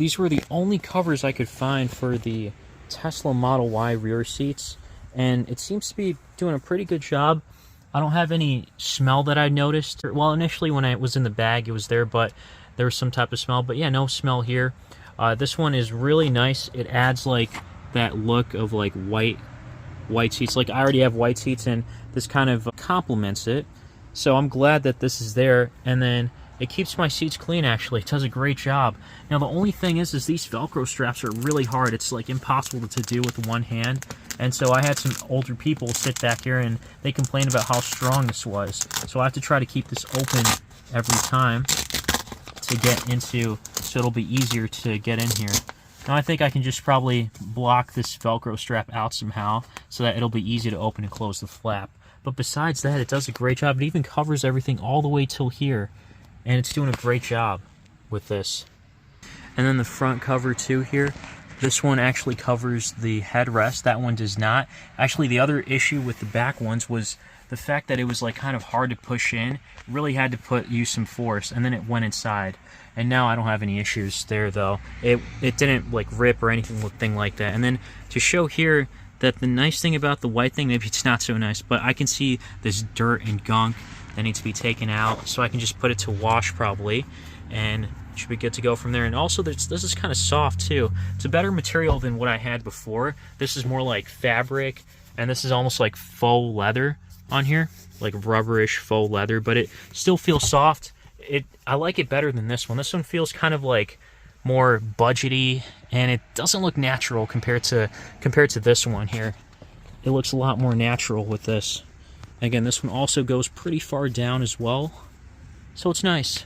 These were the only covers I could find for the Tesla Model Y rear seats, and it seems to be doing a pretty good job. I don't have any smell that I noticed. Well, initially when I was in the bag, it was there, but there was some type of smell. But yeah, no smell here. This one is really nice. It adds like that look of like white seats. Like I already have white seats, and this kind of complements it. So I'm glad that this is there. And then it keeps my seats clean, actually. It does a great job. Now, the only thing is these Velcro straps are really hard. It's, like, impossible to do with one hand. And so I had some older people sit back here, and they complained about how strong this was. So I have to try to keep this open every time to get into, so it'll be easier to get in here. Now, I think I can just probably block this Velcro strap out somehow so that it'll be easy to open and close the flap. But besides that, it does a great job. It even covers everything all the way till here. And it's doing a great job with this. And then the front cover too here. This one actually covers the headrest. That one does not. Actually, the other issue with the back ones was the fact that it was like kind of hard to push in. Really had to use some force, and then it went inside. And now I don't have any issues there though. It didn't like rip or anything like that. And then to show here that the nice thing about the white thing, maybe it's not so nice, but I can see this dirt and gunk that needs to be taken out, so I can just put it to wash probably, and it should be good to go from there. And also, this is kind of soft too. It's a better material than what I had before. This is more like fabric, and this is almost like faux leather on here, like rubberish faux leather, but it still feels soft. I like it better than this one. This one feels kind of like more budgety, and it doesn't look natural compared to this one here. It looks a lot more natural with this. Again, this one also goes pretty far down as well, so it's nice.